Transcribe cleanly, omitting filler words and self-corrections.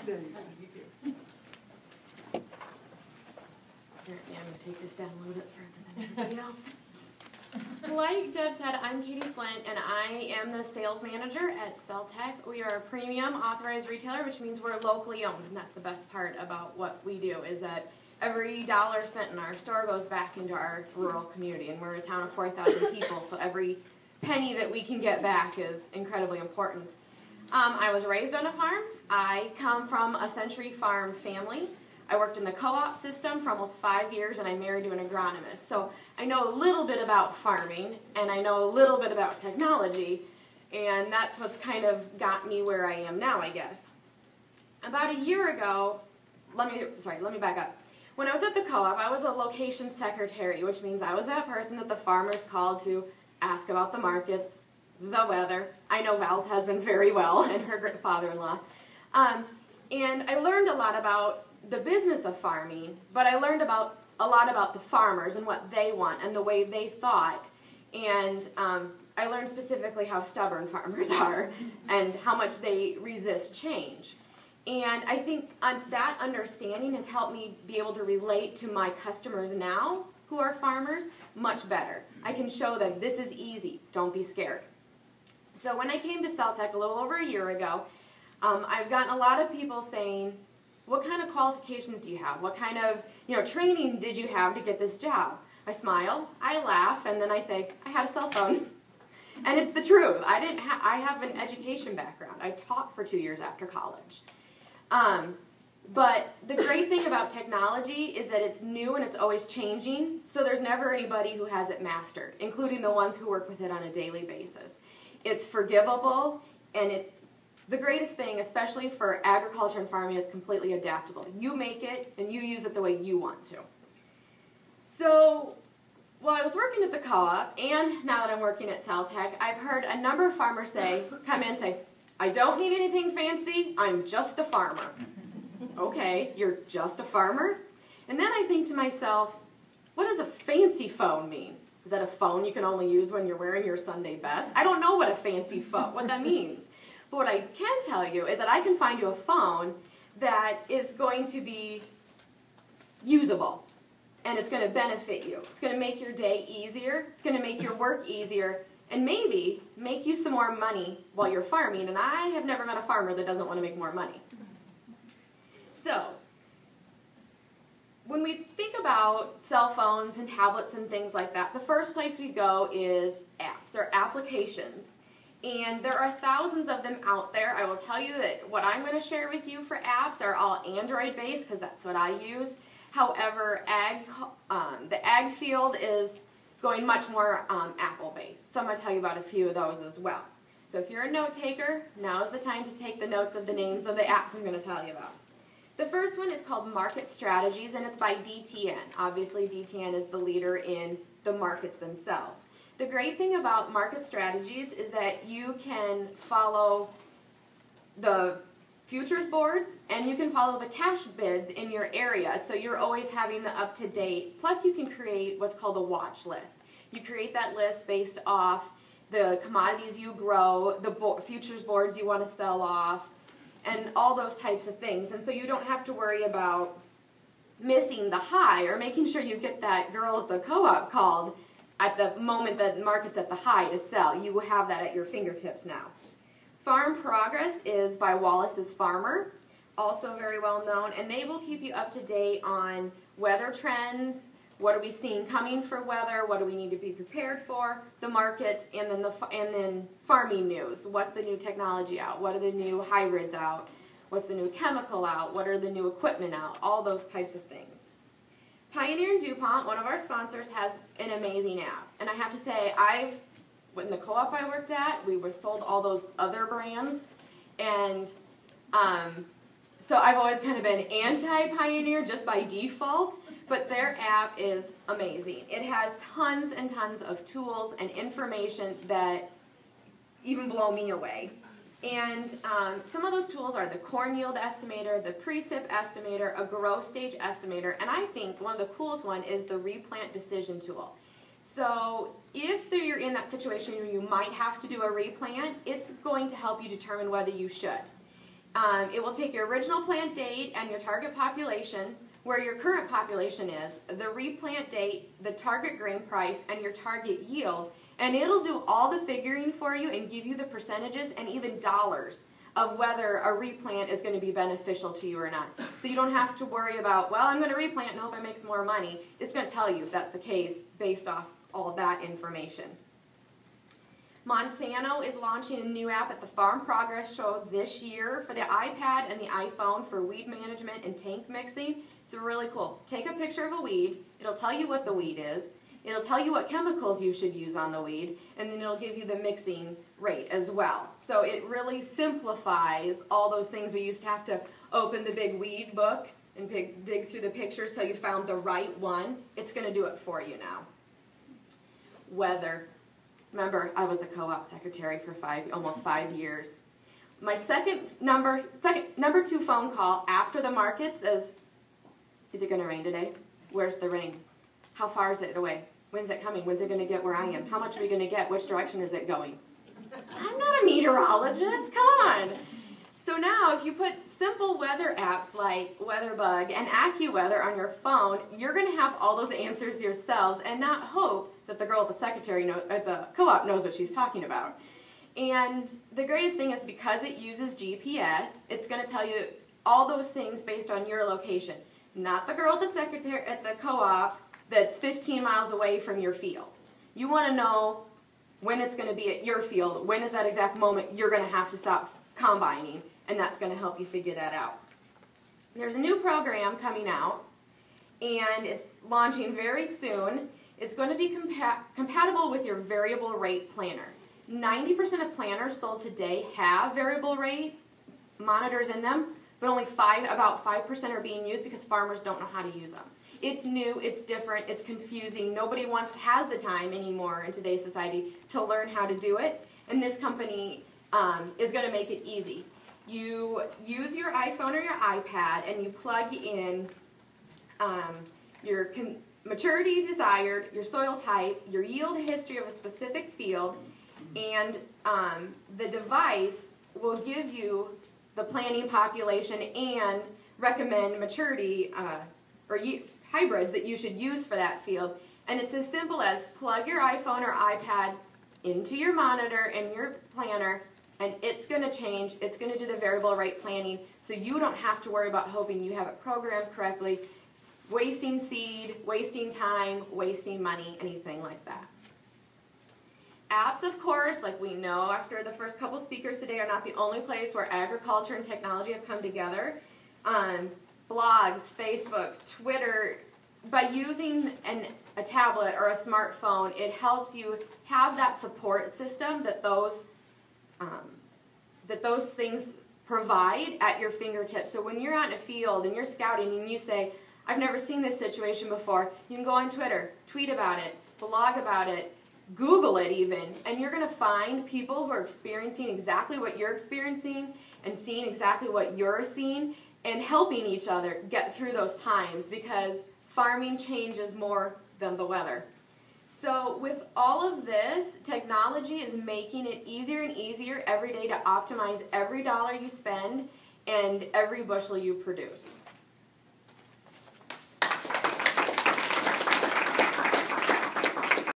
There you go. You too. Yeah, I'm going to take this down a little bit further than everybody else. Like Deb said, I'm Katy Flint, and I am the sales manager at Celtech. We are a premium authorized retailer, which means we're locally owned, and that's the best part about what we do, is that every dollar spent in our store goes back into our rural community, and we're a town of 4,000 people, so every penny that we can get back is incredibly important. I was raised on a farm. I come from a Century Farm family. I worked in the co-op system for almost 5 years, and I'm married to an agronomist. So I know a little bit about farming, and I know a little bit about technology, and that's what's kind of got me where I am now, I guess. About a year ago, let me back up. When I was at the co-op, I was a location secretary, which means I was that person that the farmers called to ask about the markets, the weather. I know Val's husband very well, and her father-in-law. And I learned a lot about the business of farming, but I learned a lot about the farmers and what they want and the way they thought. And I learned specifically how stubborn farmers are and how much they resist change. And I think that understanding has helped me be able to relate to my customers now, who are farmers, much better. I can show them this is easy, don't be scared. So when I came to Celtech a little over a year ago, I've gotten a lot of people saying, what kind of qualifications do you have? What kind of training did you have to get this job? I smile, I laugh, and then I say, I had a cell phone. And it's the truth. I have an education background. I taught for 2 years after college. But the great thing about technology is that it's new and it's always changing, so there's never anybody who has it mastered, including the ones who work with it on a daily basis. It's forgivable, and the greatest thing, especially for agriculture and farming, is completely adaptable. You make it, and you use it the way you want to. So, while I was working at the co-op, and now that I'm working at Celtech, I've heard a number of farmers come in and say, I don't need anything fancy, I'm just a farmer. Okay, you're just a farmer? And then I think to myself, what does a fancy phone mean? Is that a phone you can only use when you're wearing your Sunday best? I don't know what a fancy phone, what that means. But what I can tell you is that I can find you a phone that is going to be usable, and it's going to benefit you. It's going to make your day easier, it's going to make your work easier, and maybe make you some more money while you're farming, and I have never met a farmer that doesn't want to make more money. So, when we think about cell phones and tablets and things like that, the first place we go is apps or applications. And there are thousands of them out there. I will tell you that what I'm going to share with you for apps are all Android-based, because that's what I use. However, the ag field is going much more Apple-based. So I'm going to tell you about a few of those as well. So if you're a note taker, now is the time to take the notes of the names of the apps I'm going to tell you about. The first one is called Market Strategies, and it's by DTN. Obviously, DTN is the leader in the markets themselves. The great thing about Market Strategies is that you can follow the futures boards and you can follow the cash bids in your area, so you're always having the up-to-date. Plus, you can create what's called a watch list. You create that list based off the commodities you grow, the futures boards you want to sell off, and all those types of things. And so you don't have to worry about missing the high or making sure you get that girl at the co-op called at the moment that the market's at the high to sell. You will have that at your fingertips now. Farm Progress is by Wallace's Farmer, also very well known, and they will keep you up to date on weather trends, what are we seeing coming for weather, what do we need to be prepared for, the markets, and then farming news. What's the new technology out? What are the new hybrids out? What's the new chemical out? What are the new equipment out? All those types of things. Pioneer and DuPont, one of our sponsors, has an amazing app. And I have to say, in the co-op I worked at, we were sold all those other brands. And so I've always kind of been anti-Pioneer just by default. But their app is amazing. It has tons and tons of tools and information that even blow me away. And some of those tools are the corn yield estimator, the precip estimator, a growth stage estimator, and I think one of the coolest one is the replant decision tool. So if you're in that situation where you might have to do a replant, it's going to help you determine whether you should. It will take your original plant date and your target population, where your current population is, the replant date, the target grain price, and your target yield, and it'll do all the figuring for you and give you the percentages and even dollars of whether a replant is going to be beneficial to you or not. So you don't have to worry about, well, I'm going to replant and hope I make some more money. It's going to tell you if that's the case based off all that information. Monsanto is launching a new app at the Farm Progress Show this year for the iPad and the iPhone for weed management and tank mixing. It's really cool. Take a picture of a weed. It'll tell you what the weed is. It'll tell you what chemicals you should use on the weed, and then it'll give you the mixing rate as well. So it really simplifies all those things we used to have to open the big weed book and dig through the pictures till you found the right one. It's going to do it for you now. Weather. Remember, I was a co-op secretary for almost 5 years. My number 2 phone call after the markets is it going to rain today? Where's the rain? How far is it away? When's it coming? When's it going to get where I am? How much are we going to get? Which direction is it going? I'm not a meteorologist. Come on. So now if you put simple weather apps like WeatherBug and AccuWeather on your phone, you're going to have all those answers yourselves and not hope that the girl at the co-op knows what she's talking about. And the greatest thing is because it uses GPS, it's going to tell you all those things based on your location. Not the girl at the co-op that's 15 miles away from your field. You want to know when it's going to be at your field, when is that exact moment you're going to have to stop combining, and that's going to help you figure that out. There's a new program coming out, and it's launching very soon. It's going to be compatible with your variable rate planner. 90% of planners sold today have variable rate monitors in them, but only about 5% are being used because farmers don't know how to use them. It's new, it's different, it's confusing. Nobody has the time anymore in today's society to learn how to do it, and this company is going to make it easy. You use your iPhone or your iPad and you plug in your maturity desired, your soil type, your yield history of a specific field, and the device will give you the planting population and recommend maturity or hybrids that you should use for that field. And it's as simple as plug your iPhone or iPad into your monitor and your planner, and it's going to change. It's going to do the variable rate planning, so you don't have to worry about hoping you have it programmed correctly, wasting seed, wasting time, wasting money, anything like that. Apps, of course, like we know after the first couple speakers today, are not the only place where agriculture and technology have come together. Blogs, Facebook, Twitter, by using a tablet or a smartphone, it helps you have that support system that those things provide at your fingertips. So when you're out in a field and you're scouting and you say, I've never seen this situation before, you can go on Twitter, tweet about it, blog about it, Google it even, and you're going to find people who are experiencing exactly what you're experiencing and seeing exactly what you're seeing and helping each other get through those times, because farming changes more than the weather. So with all of this, technology is making it easier and easier every day to optimize every dollar you spend and every bushel you produce.